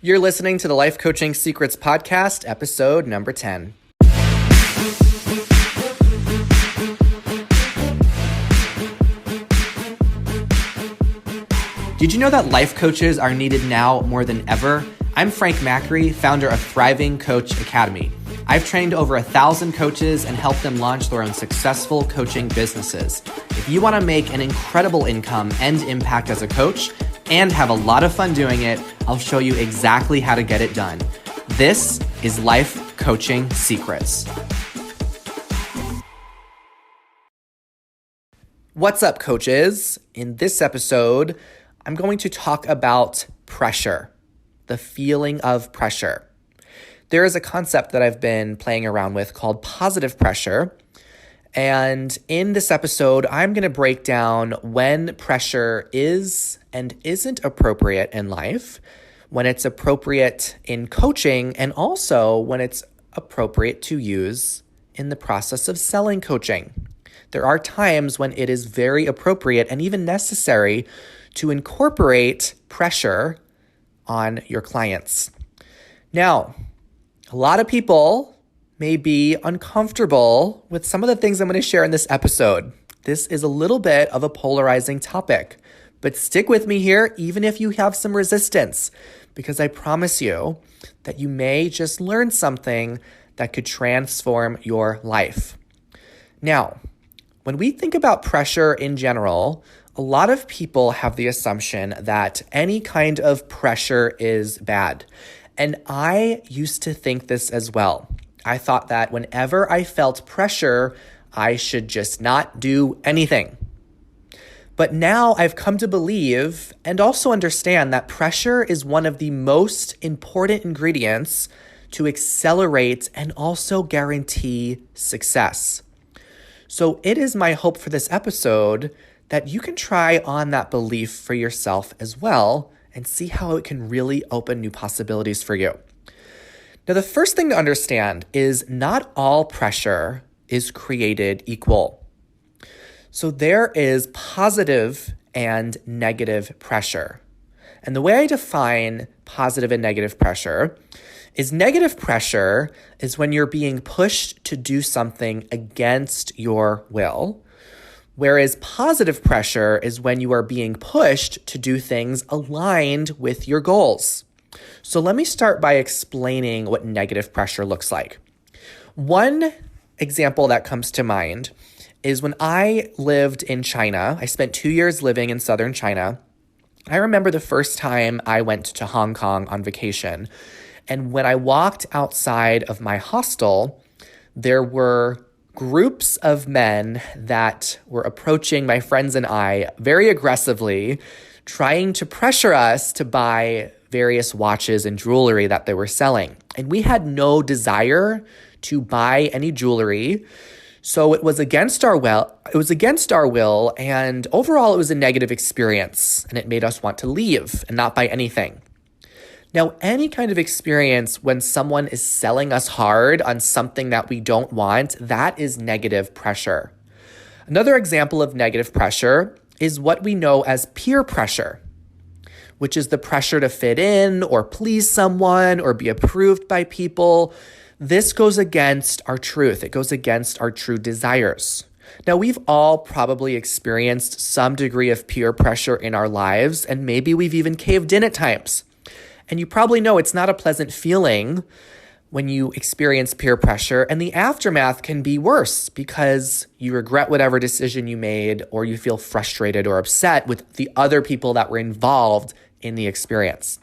You're listening to the Life Coaching Secrets Podcast, episode number 10. Did you know that life coaches are needed now more than ever? I'm Frank Macri, founder of Thriving Coach Academy. I've trained over 1,000 coaches and helped them launch their own successful coaching businesses. If you want to make an incredible income and impact as a coach and have a lot of fun doing it, I'll show you exactly how to get it done. This is Life Coaching Secrets. What's up, coaches? In this episode, I'm going to talk about pressure, the feeling of pressure. There is a concept that I've been playing around with called positive pressure. And in this episode, I'm going to break down when pressure is and isn't appropriate in life, when it's appropriate in coaching, and also when it's appropriate to use in the process of selling coaching. There are times when it is very appropriate and even necessary to incorporate pressure on your clients. Now, a lot of people may be uncomfortable with some of the things I'm going to share in this episode. This is a little bit of a polarizing topic, but stick with me here even if you have some resistance, because I promise you that you may just learn something that could transform your life. Now, when we think about pressure in general, a lot of people have the assumption that any kind of pressure is bad. And I used to think this as well. I thought that whenever I felt pressure, I should just not do anything. But now I've come to believe and also understand that pressure is one of the most important ingredients to accelerate and also guarantee success. So it is my hope for this episode that you can try on that belief for yourself as well and see how it can really open new possibilities for you. Now, the first thing to understand is not all pressure is created equal. So there is positive and negative pressure. And the way I define positive and negative pressure is negative pressure is when you're being pushed to do something against your will, whereas positive pressure is when you are being pushed to do things aligned with your goals. So let me start by explaining what negative pressure looks like. One example that comes to mind is when I lived in China. I spent 2 years living in southern China. I remember the first time I went to Hong Kong on vacation. And when I walked outside of my hostel, there were groups of men that were approaching my friends and I very aggressively, trying to pressure us to buy various watches and jewelry that they were selling. And we had no desire to buy any jewelry. So it was against our will, and overall it was a negative experience, and it made us want to leave and not buy anything. Now, any kind of experience when someone is selling us hard on something that we don't want, that is negative pressure. Another example of negative pressure is what we know as peer pressure, which is the pressure to fit in or please someone or be approved by people. This goes against our truth. It goes against our true desires. Now, we've all probably experienced some degree of peer pressure in our lives, and maybe we've even caved in at times. And you probably know it's not a pleasant feeling when you experience peer pressure, and the aftermath can be worse because you regret whatever decision you made, or you feel frustrated or upset with the other people that were involved in the experience.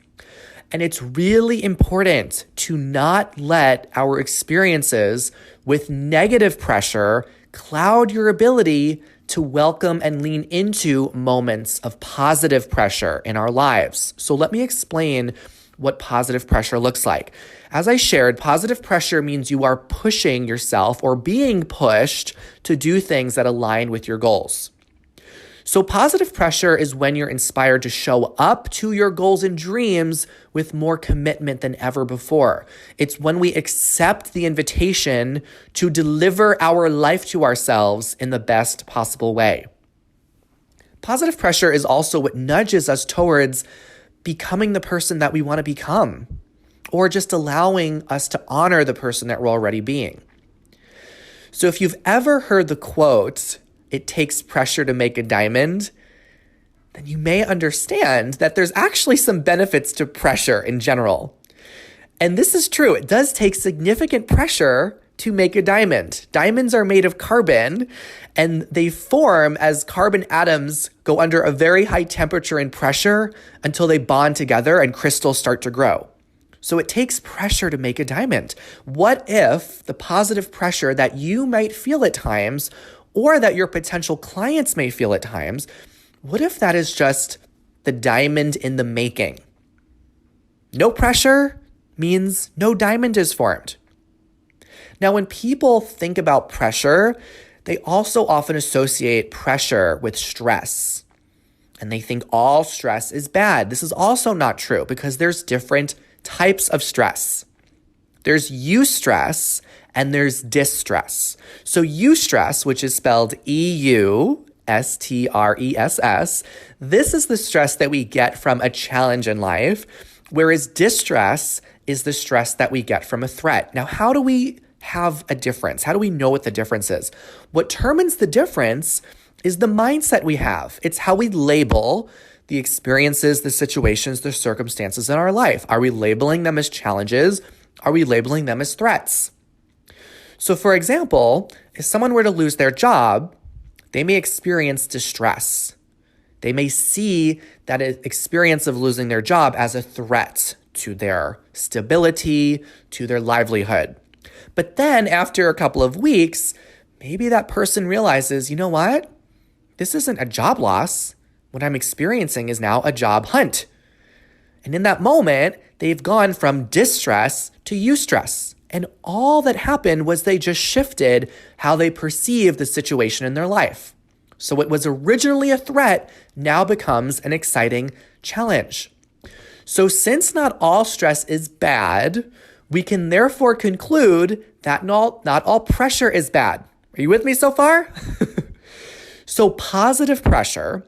And it's really important to not let our experiences with negative pressure cloud your ability to welcome and lean into moments of positive pressure in our lives. So let me explain what positive pressure looks like. As I shared, positive pressure means you are pushing yourself or being pushed to do things that align with your goals. So positive pressure is when you're inspired to show up to your goals and dreams with more commitment than ever before. It's when we accept the invitation to deliver our life to ourselves in the best possible way. Positive pressure is also what nudges us towards becoming the person that we want to become, or just allowing us to honor the person that we're already being. So if you've ever heard the quote, "It takes pressure to make a diamond," then you may understand that there's actually some benefits to pressure in general. And this is true. It does take significant pressure to make a diamond. Diamonds are made of carbon, and they form as carbon atoms go under a very high temperature and pressure until they bond together and crystals start to grow. So it takes pressure to make a diamond. What if the positive pressure that you might feel at times, or that your potential clients may feel at times, what if that is just the diamond in the making? No pressure means no diamond is formed. Now, when people think about pressure, they also often associate pressure with stress. And they think all stress is bad. This is also not true because there's different types of stress. There's eustress and there's distress. So eustress, which is spelled EUSTRESS, this is the stress that we get from a challenge in life, whereas distress is the stress that we get from a threat. Now, how do we have a difference? How do we know what the difference is? What determines the difference is the mindset we have. It's how we label the experiences, the situations, the circumstances in our life. Are we labeling them as challenges? Are we labeling them as threats? So for example, if someone were to lose their job, they may experience distress. They may see that experience of losing their job as a threat to their stability, to their livelihood. But then after a couple of weeks, maybe that person realizes, you know what? This isn't a job loss. What I'm experiencing is now a job hunt. And in that moment, they've gone from distress to eustress. And all that happened was they just shifted how they perceive the situation in their life. So what was originally a threat now becomes an exciting challenge. So since not all stress is bad, we can therefore conclude that not all pressure is bad. Are you with me so far? So positive pressure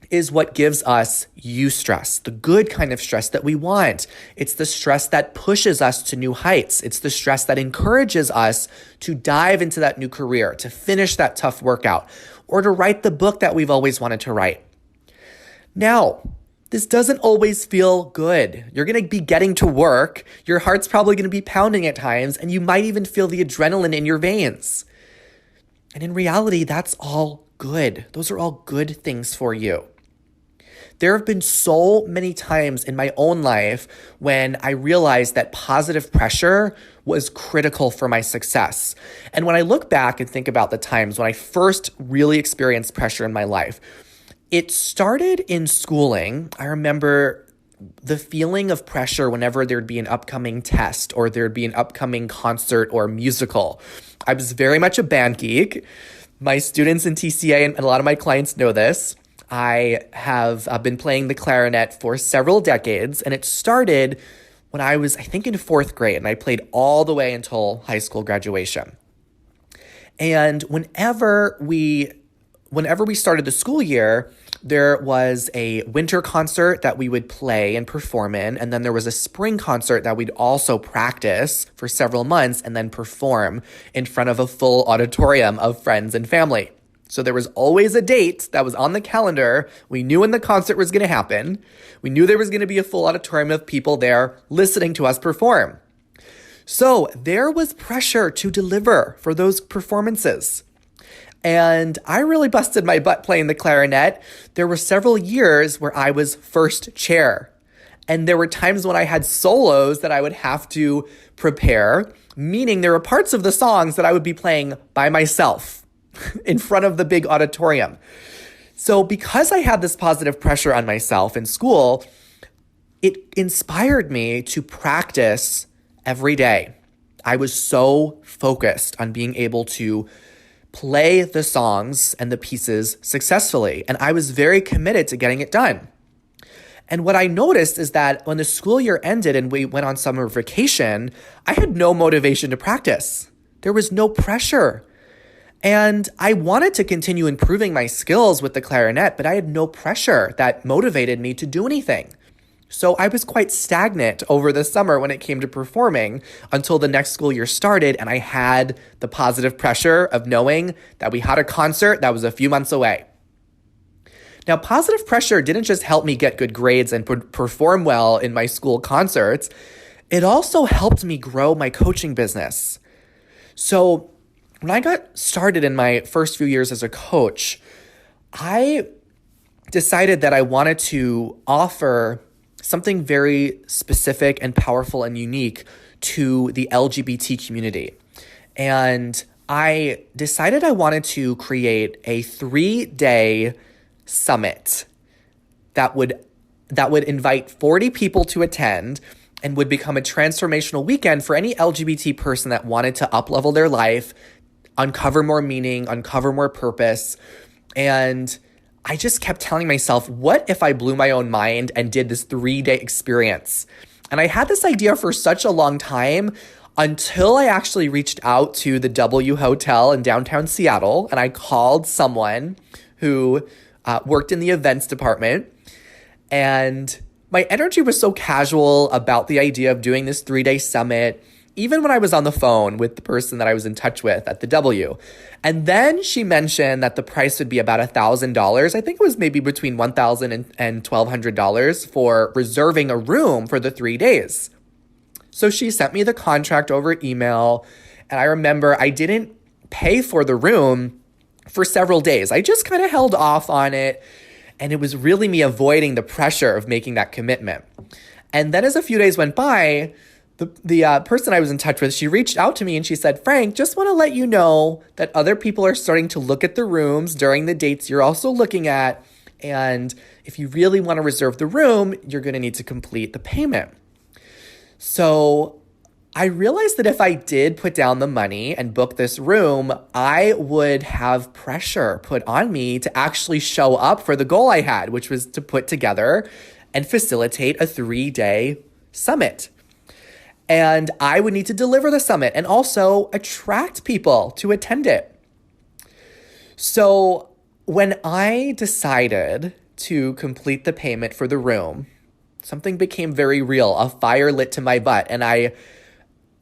is what gives us eustress, the good kind of stress that we want. It's the stress that pushes us to new heights. It's the stress that encourages us to dive into that new career, to finish that tough workout, or to write the book that we've always wanted to write. Now, this doesn't always feel good. You're going to be getting to work. Your heart's probably going to be pounding at times, and you might even feel the adrenaline in your veins. And in reality, that's all good. Those are all good things for you. There have been so many times in my own life when I realized that positive pressure was critical for my success. And when I look back and think about the times when I first really experienced pressure in my life, it started in schooling. I remember the feeling of pressure whenever there'd be an upcoming test or there'd be an upcoming concert or musical. I was very much a band geek. My students in TCA and a lot of my clients know this. I have been playing the clarinet for several decades, and it started when I was, I think, in fourth grade, and I played all the way until high school graduation. And whenever we started the school year, there was a winter concert that we would play and perform in, and then there was a spring concert that we'd also practice for several months and then perform in front of a full auditorium of friends and family. So there was always a date that was on the calendar. We knew when the concert was going to happen. We knew there was going to be a full auditorium of people there listening to us perform. So there was pressure to deliver for those performances. And I really busted my butt playing the clarinet. There were several years where I was first chair. And there were times when I had solos that I would have to prepare, meaning there were parts of the songs that I would be playing by myself in front of the big auditorium. So because I had this positive pressure on myself in school, it inspired me to practice every day. I was so focused on being able to play the songs and the pieces successfully, and I was very committed to getting it done. And what I noticed is that when the school year ended and we went on summer vacation, I had no motivation to practice. There was no pressure. And I wanted to continue improving my skills with the clarinet, but I had no pressure that motivated me to do anything. So I was quite stagnant over the summer when it came to performing until the next school year started, and I had the positive pressure of knowing that we had a concert that was a few months away. Now, positive pressure didn't just help me get good grades and perform well in my school concerts, it also helped me grow my coaching business. So when I got started in my first few years as a coach, I decided that I wanted to offer something very specific and powerful and unique to the LGBT community. And I decided I wanted to create a 3-day summit that would invite 40 people to attend and would become a transformational weekend for any LGBT person that wanted to up-level their life, uncover more meaning, uncover more purpose. And I just kept telling myself, what if I blew my own mind and did this 3-day experience? And I had this idea for such a long time until I actually reached out to the W Hotel in downtown Seattle, and I called someone who worked in the events department. And my energy was so casual about the idea of doing this 3-day summit, even when I was on the phone with the person that I was in touch with at the W. And then she mentioned that the price would be about $1,000. I think it was maybe between $1,000 and $1,200 for reserving a room for the 3 days. So she sent me the contract over email. And I remember I didn't pay for the room for several days. I just kind of held off on it. And it was really me avoiding the pressure of making that commitment. And then as a few days went by, the person I was in touch with, she reached out to me and she said, Frank, just want to let you know that other people are starting to look at the rooms during the dates you're also looking at. And if you really want to reserve the room, you're going to need to complete the payment. So I realized that if I did put down the money and book this room, I would have pressure put on me to actually show up for the goal I had, which was to put together and facilitate a 3-day summit. And I would need to deliver the summit and also attract people to attend it. So when I decided to complete the payment for the room, something became very real. A fire lit to my butt, and I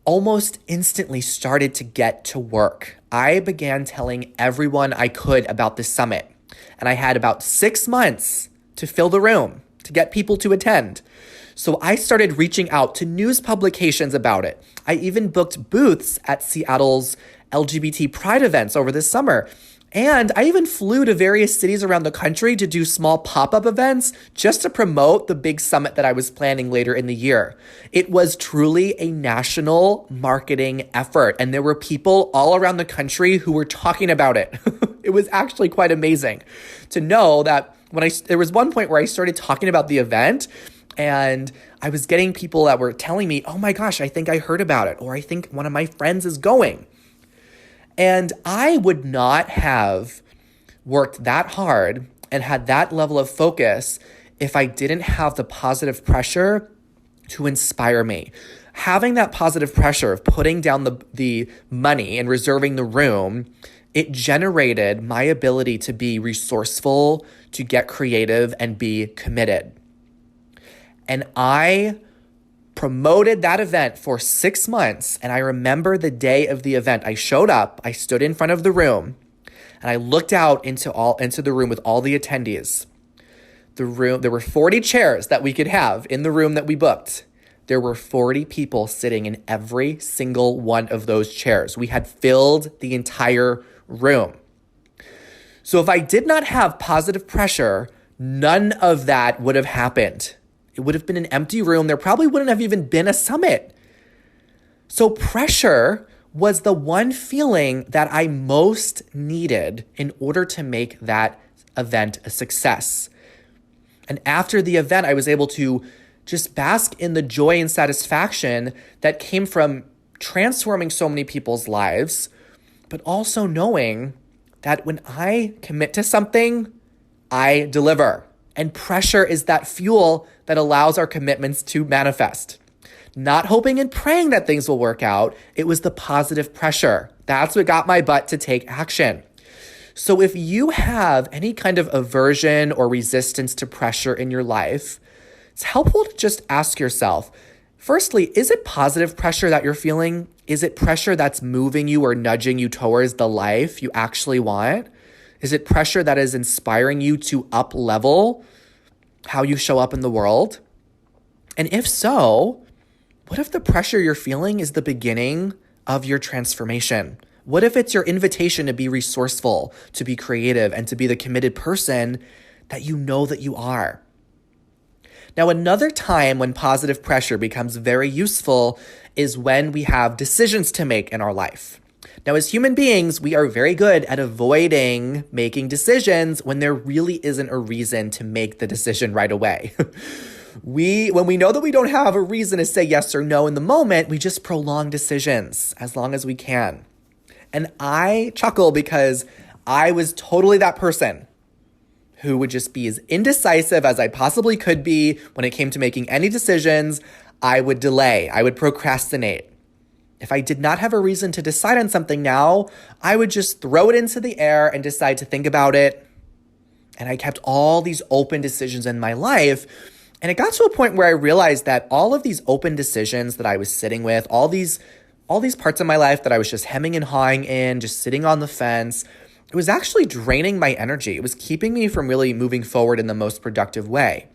almost instantly started to get to work. I began telling everyone I could about this summit, and I had about 6 months to fill the room, to get people to attend. So I started reaching out to news publications about it. I even booked booths at Seattle's LGBT Pride events over this summer. And I even flew to various cities around the country to do small pop-up events just to promote the big summit that I was planning later in the year. It was truly a national marketing effort, and there were people all around the country who were talking about it. It was actually quite amazing to know that there was one point where I started talking about the event, and I was getting people that were telling me, oh my gosh, I think I heard about it, or I think one of my friends is going. And I would not have worked that hard and had that level of focus if I didn't have the positive pressure to inspire me. Having that positive pressure of putting down the money and reserving the room, it generated my ability to be resourceful, to get creative, and be committed. And I promoted that event for 6 months. And I remember the day of the event, I showed up, I stood in front of the room, and I looked out into the room with all the attendees. There were 40 chairs that we could have in the room that we booked. There were 40 people sitting in every single one of those chairs. We had filled the entire room. So if I did not have positive pressure, none of that would have happened. It would have been an empty room. There probably wouldn't have even been a summit. So pressure was the one feeling that I most needed in order to make that event a success. And after the event, I was able to just bask in the joy and satisfaction that came from transforming so many people's lives, but also knowing that when I commit to something, I deliver. And pressure is that fuel that allows our commitments to manifest. Not hoping and praying that things will work out. It was the positive pressure. That's what got my butt to take action. So if you have any kind of aversion or resistance to pressure in your life, it's helpful to just ask yourself, firstly, is it positive pressure that you're feeling? Is it pressure that's moving you or nudging you towards the life you actually want? Is it pressure that is inspiring you to up-level how you show up in the world? And if so, what if the pressure you're feeling is the beginning of your transformation? What if it's your invitation to be resourceful, to be creative, and to be the committed person that you know that you are? Now, another time when positive pressure becomes very useful is when we have decisions to make in our life. Now, as human beings, we are very good at avoiding making decisions when there really isn't a reason to make the decision right away. When we know that we don't have a reason to say yes or no in the moment, we just prolong decisions as long as we can. And I chuckle because I was totally that person who would just be as indecisive as I possibly could be when it came to making any decisions. I would delay. I would procrastinate. If I did not have a reason to decide on something now, I would just throw it into the air and decide to think about it. And I kept all these open decisions in my life. And it got to a point where I realized that all of these open decisions that I was sitting with, all these parts of my life that I was just hemming and hawing in, just sitting on the fence, it was actually draining my energy. It was keeping me from really moving forward in the most productive way.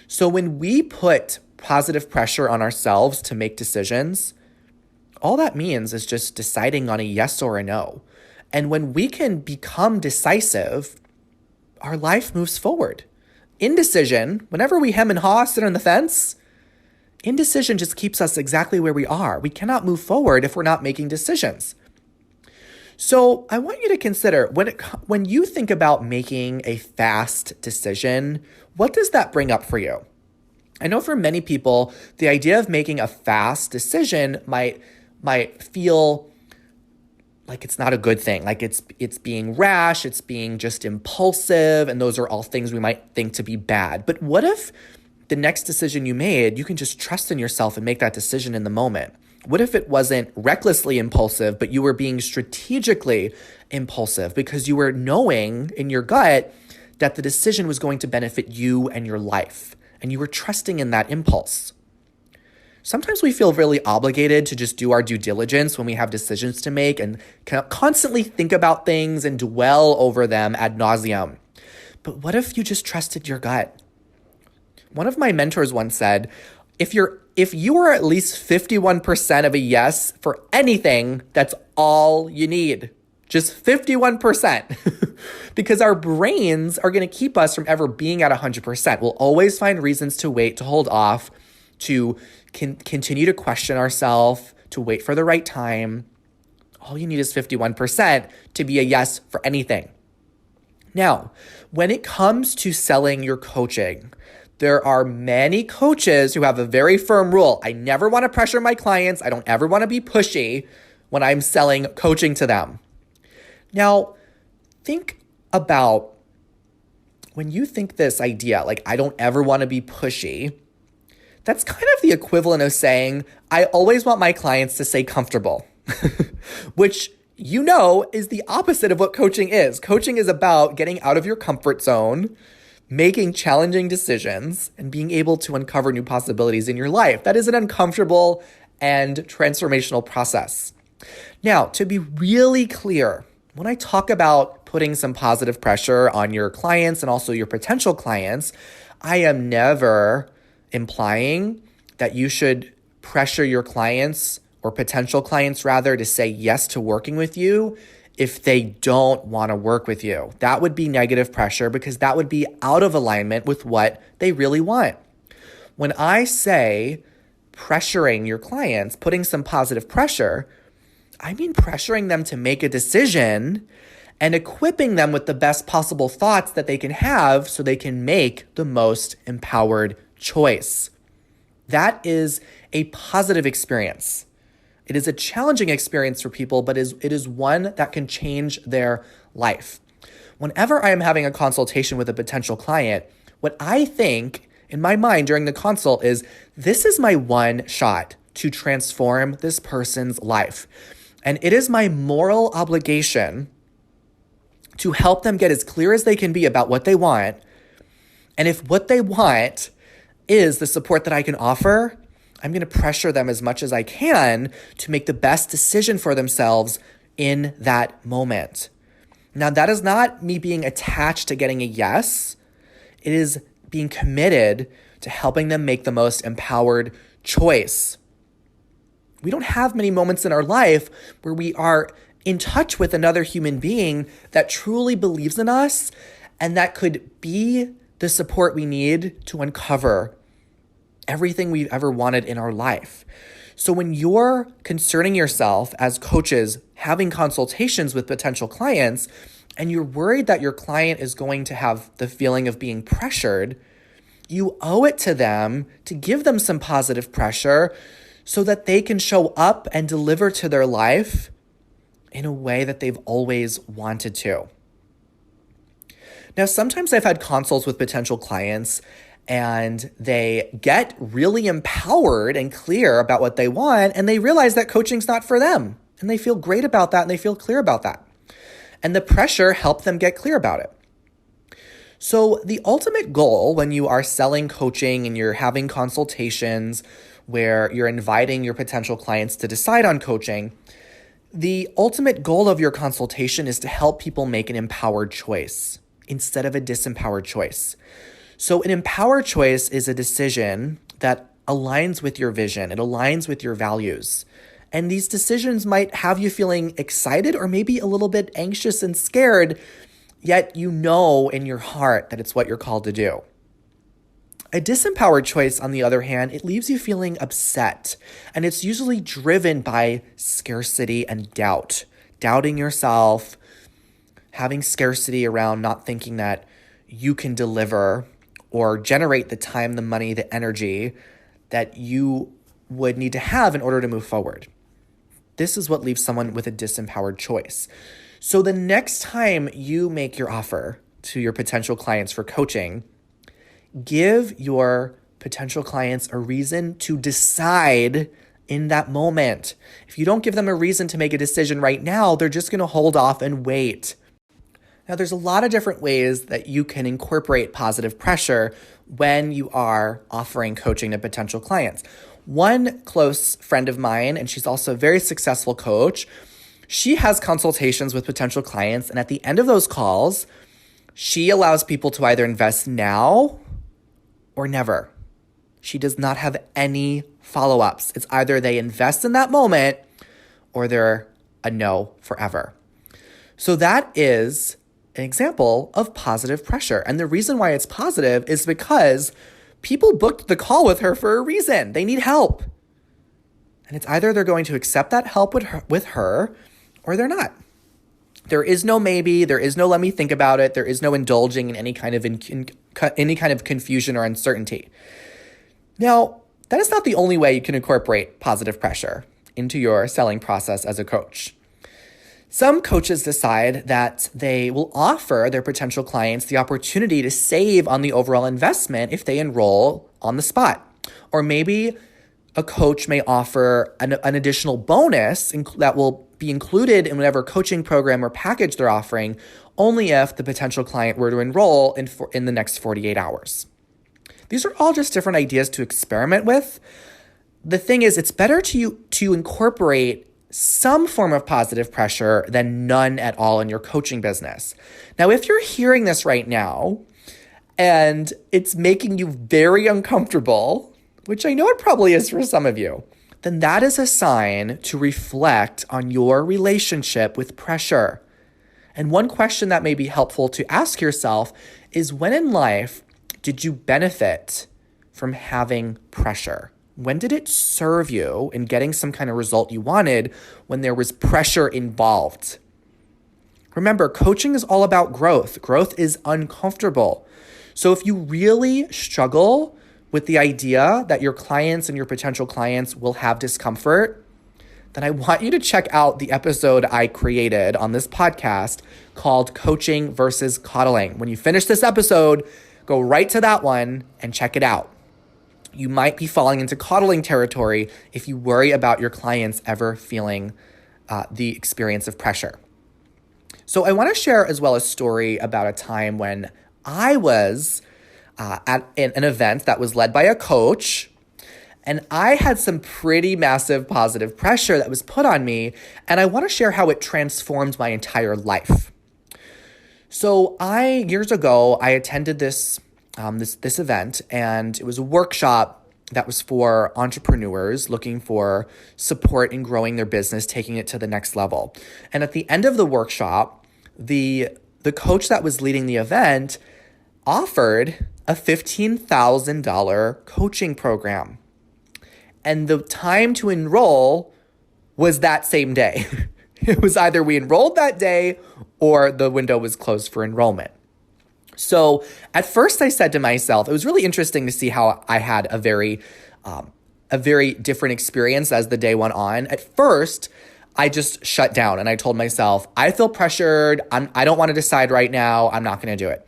So when we put positive pressure on ourselves to make decisions, all that means is just deciding on a yes or a no. And when we can become decisive, our life moves forward. Indecision, whenever we hem and haw, sit on the fence, indecision just keeps us exactly where we are. We cannot move forward if we're not making decisions. So I want you to consider, when you think about making a fast decision, what does that bring up for you? I know for many people, the idea of making a fast decision might feel like it's not a good thing, like it's being rash, it's being just impulsive, and those are all things we might think to be bad. But what if the next decision you made, you can just trust in yourself and make that decision in the moment? What if it wasn't recklessly impulsive, but you were being strategically impulsive because you were knowing in your gut that the decision was going to benefit you and your life, and you were trusting in that impulse? Sometimes we feel really obligated to just do our due diligence when we have decisions to make and constantly think about things and dwell over them ad nauseum. But what if you just trusted your gut? One of my mentors once said, if you are at least 51% of a yes for anything, that's all you need. Just 51%. Because our brains are going to keep us from ever being at 100%. We'll always find reasons to wait, to hold off, to continue to question ourselves, to wait for the right time. All you need is 51% to be a yes for anything. Now, when it comes to selling your coaching, there are many coaches who have a very firm rule. I never want to pressure my clients. I don't ever want to be pushy when I'm selling coaching to them. Now, think about when you think this idea, like I don't ever want to be pushy, that's kind of the equivalent of saying, I always want my clients to stay comfortable, which you know is the opposite of what coaching is. Coaching is about getting out of your comfort zone, making challenging decisions, and being able to uncover new possibilities in your life. That is an uncomfortable and transformational process. Now, to be really clear, when I talk about putting some positive pressure on your clients and also your potential clients, I am never implying that you should pressure your clients or potential clients rather to say yes to working with you if they don't want to work with you. That would be negative pressure because that would be out of alignment with what they really want. When I say pressuring your clients, putting some positive pressure, I mean pressuring them to make a decision and equipping them with the best possible thoughts that they can have so they can make the most empowered choice. That is a positive experience. It is a challenging experience for people, but it is one that can change their life. Whenever I am having a consultation with a potential client, what I think in my mind during the consult is, this is my one shot to transform this person's life. And it is my moral obligation to help them get as clear as they can be about what they want. And if what they want is the support that I can offer, I'm going to pressure them as much as I can to make the best decision for themselves in that moment. Now, that is not me being attached to getting a yes. It is being committed to helping them make the most empowered choice. We don't have many moments in our life where we are in touch with another human being that truly believes in us and that could be the support we need to uncover everything we've ever wanted in our life. So when you're concerning yourself as coaches, having consultations with potential clients, and you're worried that your client is going to have the feeling of being pressured, you owe it to them to give them some positive pressure so that they can show up and deliver to their life in a way that they've always wanted to. Now, sometimes I've had consults with potential clients and they get really empowered and clear about what they want, and they realize that coaching's not for them. And they feel great about that, and they feel clear about that. And the pressure helped them get clear about it. So the ultimate goal when you are selling coaching and you're having consultations where you're inviting your potential clients to decide on coaching, the ultimate goal of your consultation is to help people make an empowered choice instead of a disempowered choice. So an empowered choice is a decision that aligns with your vision. It aligns with your values. And these decisions might have you feeling excited or maybe a little bit anxious and scared, yet you know in your heart that it's what you're called to do. A disempowered choice, on the other hand, it leaves you feeling upset, and it's usually driven by scarcity and doubt, doubting yourself, having scarcity around not thinking that you can deliver or generate the time, the money, the energy that you would need to have in order to move forward. This is what leaves someone with a disempowered choice. So the next time you make your offer to your potential clients for coaching, give your potential clients a reason to decide in that moment. If you don't give them a reason to make a decision right now, they're just going to hold off and wait. Now, there's a lot of different ways that you can incorporate positive pressure when you are offering coaching to potential clients. One close friend of mine, and she's also a very successful coach, she has consultations with potential clients, and at the end of those calls, she allows people to either invest now or never. She does not have any follow-ups. It's either they invest in that moment or they're a no forever. So that is an example of positive pressure. And the reason why it's positive is because people booked the call with her for a reason. They need help. And it's either they're going to accept that help with her or they're not. There is no maybe, there is no let me think about it, there is no indulging in any kind of confusion or uncertainty. Now, that is not the only way you can incorporate positive pressure into your selling process as a coach. Some coaches decide that they will offer their potential clients the opportunity to save on the overall investment if they enroll on the spot. Or maybe a coach may offer an additional bonus that will be included in whatever coaching program or package they're offering, only if the potential client were to enroll in the next 48 hours. These are all just different ideas to experiment with. The thing is, it's better to incorporate some form of positive pressure than none at all in your coaching business. Now, if you're hearing this right now and it's making you very uncomfortable, which I know it probably is for some of you, then that is a sign to reflect on your relationship with pressure. And one question that may be helpful to ask yourself is, when in life did you benefit from having pressure? When did it serve you in getting some kind of result you wanted when there was pressure involved? Remember, coaching is all about growth. Growth is uncomfortable. So if you really struggle with the idea that your clients and your potential clients will have discomfort, then I want you to check out the episode I created on this podcast called Coaching versus Coddling. When you finish this episode, go right to that one and check it out. You might be falling into coddling territory if you worry about your clients ever feeling the experience of pressure. So I want to share as well a story about a time when I was at an event that was led by a coach. And I had some pretty massive positive pressure that was put on me. And I want to share how it transformed my entire life. So years ago, I attended this event, and it was a workshop that was for entrepreneurs looking for support in growing their business, taking it to the next level. And at the end of the workshop, the coach that was leading the event offered a $15,000 coaching program. And the time to enroll was that same day. It was either we enrolled that day or the window was closed for enrollment. So at first I said to myself, it was really interesting to see how I had a very different experience as the day went on. At first, I just shut down and I told myself, I feel pressured. I don't want to decide right now. I'm not going to do it.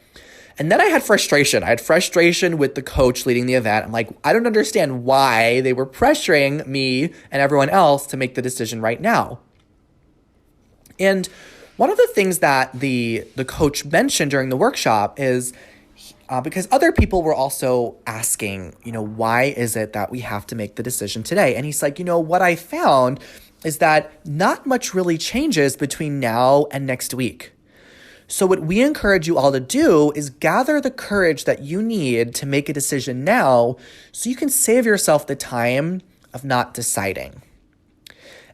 And then I had frustration. I had frustration with the coach leading the event. I'm like, I don't understand why they were pressuring me and everyone else to make the decision right now. And one of the things that the coach mentioned during the workshop is because other people were also asking, why is it that we have to make the decision today? And he's like, what I found is that not much really changes between now and next week. So what we encourage you all to do is gather the courage that you need to make a decision now so you can save yourself the time of not deciding.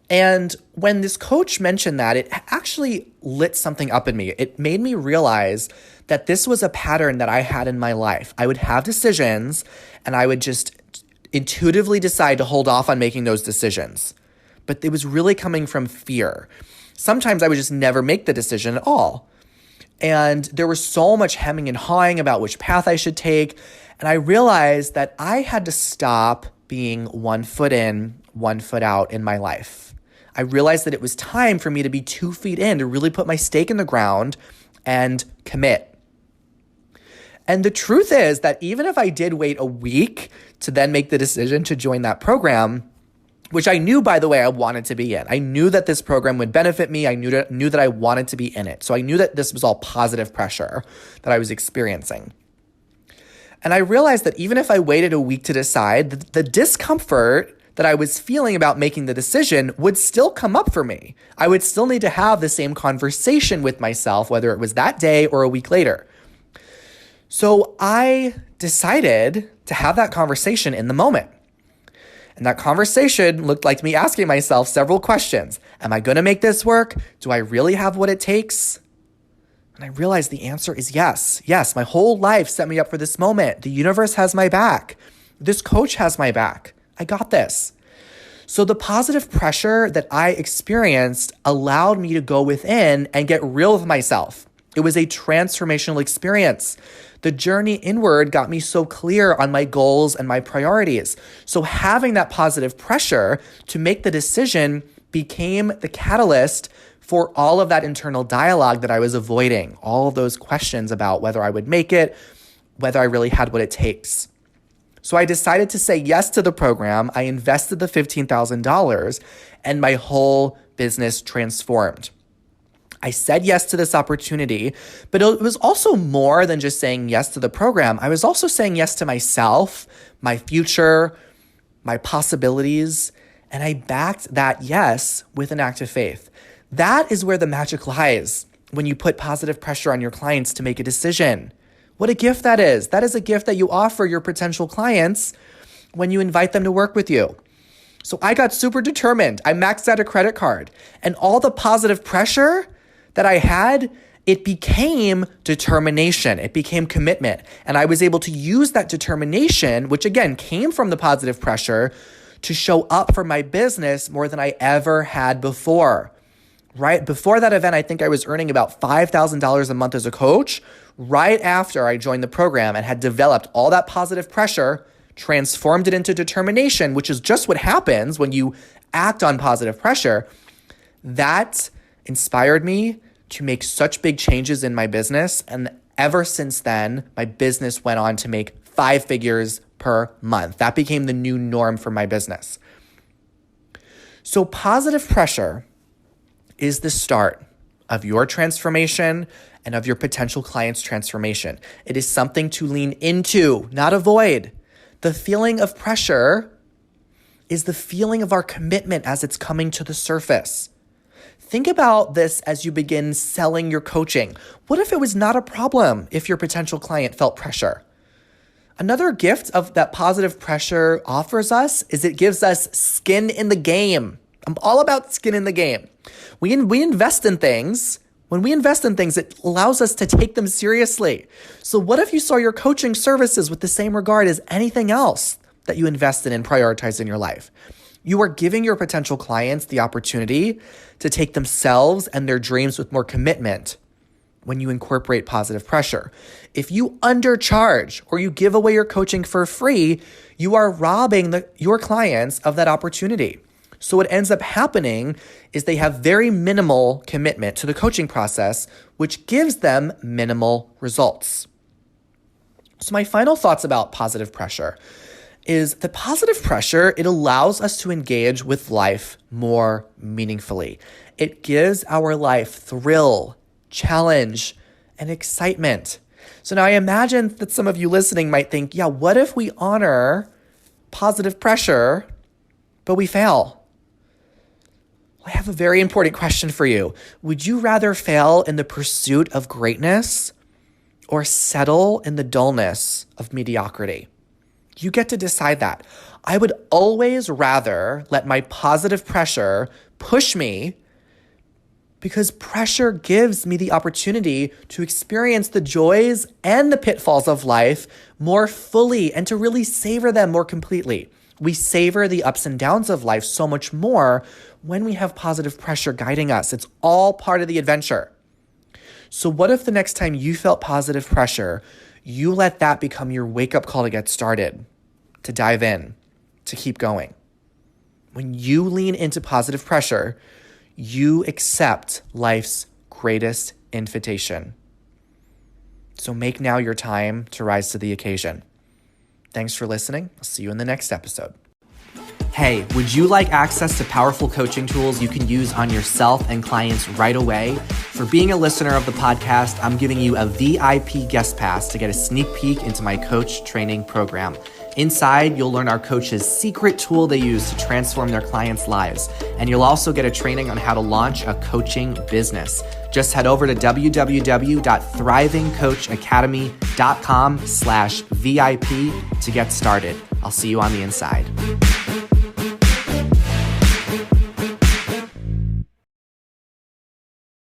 And when this coach mentioned that, it actually lit something up in me. It made me realize that this was a pattern that I had in my life. I would have decisions and I would just intuitively decide to hold off on making those decisions. But it was really coming from fear. Sometimes I would just never make the decision at all. And there was so much hemming and hawing about which path I should take. And I realized that I had to stop being 1 foot in, 1 foot out in my life. I realized that it was time for me to be 2 feet in, to really put my stake in the ground and commit. And the truth is that even if I did wait a week to then make the decision to join that program, which I knew, by the way, I wanted to be in. I knew that this program would benefit me. I knew that I wanted to be in it. So I knew that this was all positive pressure that I was experiencing. And I realized that even if I waited a week to decide, the discomfort that I was feeling about making the decision would still come up for me. I would still need to have the same conversation with myself, whether it was that day or a week later. So I decided to have that conversation in the moment. And that conversation looked like me asking myself several questions. Am I going to make this work? Do I really have what it takes? And I realized the answer is yes. Yes, my whole life set me up for this moment. The universe has my back. This coach has my back. I got this. So the positive pressure that I experienced allowed me to go within and get real with myself. It was a transformational experience. The journey inward got me so clear on my goals and my priorities. So having that positive pressure to make the decision became the catalyst for all of that internal dialogue that I was avoiding, all of those questions about whether I would make it, whether I really had what it takes. So I decided to say yes to the program. I invested the $15,000 and my whole business transformed. I said yes to this opportunity, but it was also more than just saying yes to the program. I was also saying yes to myself, my future, my possibilities, and I backed that yes with an act of faith. That is where the magic lies when you put positive pressure on your clients to make a decision. What a gift that is. That is a gift that you offer your potential clients when you invite them to work with you. So I got super determined. I maxed out a credit card, and all the positive pressure that I had, it became determination. It became commitment. And I was able to use that determination, which again came from the positive pressure, to show up for my business more than I ever had before. Right before that event, I think I was earning about $5,000 a month as a coach. Right after I joined the program and had developed all that positive pressure, transformed it into determination, which is just what happens when you act on positive pressure, that inspired me to make such big changes in my business. And ever since then, my business went on to make 5 figures per month. That became the new norm for my business. So positive pressure is the start of your transformation and of your potential client's transformation. It is something to lean into, not avoid. The feeling of pressure is the feeling of our commitment as it's coming to the surface. Think about this as you begin selling your coaching. What if it was not a problem if your potential client felt pressure? Another gift of that positive pressure offers us is it gives us skin in the game. I'm all about skin in the game. We invest in things. When we invest in things, it allows us to take them seriously. So what if you saw your coaching services with the same regard as anything else that you invested in, prioritize in your life? You are giving your potential clients the opportunity to take themselves and their dreams with more commitment when you incorporate positive pressure. If you undercharge or you give away your coaching for free, you are robbing your clients of that opportunity. So what ends up happening is they have very minimal commitment to the coaching process, which gives them minimal results. So my final thoughts about positive pressure is that positive pressure, it allows us to engage with life more meaningfully. It gives our life thrill, challenge, and excitement. So now I imagine that some of you listening might think, yeah, what if we honor positive pressure, but we fail? Well, I have a very important question for you. Would you rather fail in the pursuit of greatness or settle in the dullness of mediocrity? You get to decide that. I would always rather let my positive pressure push me, because pressure gives me the opportunity to experience the joys and the pitfalls of life more fully and to really savor them more completely. We savor the ups and downs of life so much more when we have positive pressure guiding us. It's all part of the adventure. So what if the next time you felt positive pressure, you let that become your wake-up call to get started, to dive in, to keep going? When you lean into positive pressure, you accept life's greatest invitation. So make now your time to rise to the occasion. Thanks for listening. I'll see you in the next episode. Hey, would you like access to powerful coaching tools you can use on yourself and clients right away? For being a listener of the podcast, I'm giving you a VIP guest pass to get a sneak peek into my coach training program. Inside, you'll learn our coach's secret tool they use to transform their clients' lives. And you'll also get a training on how to launch a coaching business. Just head over to www.thrivingcoachacademy.com/VIP to get started. I'll see you on the inside.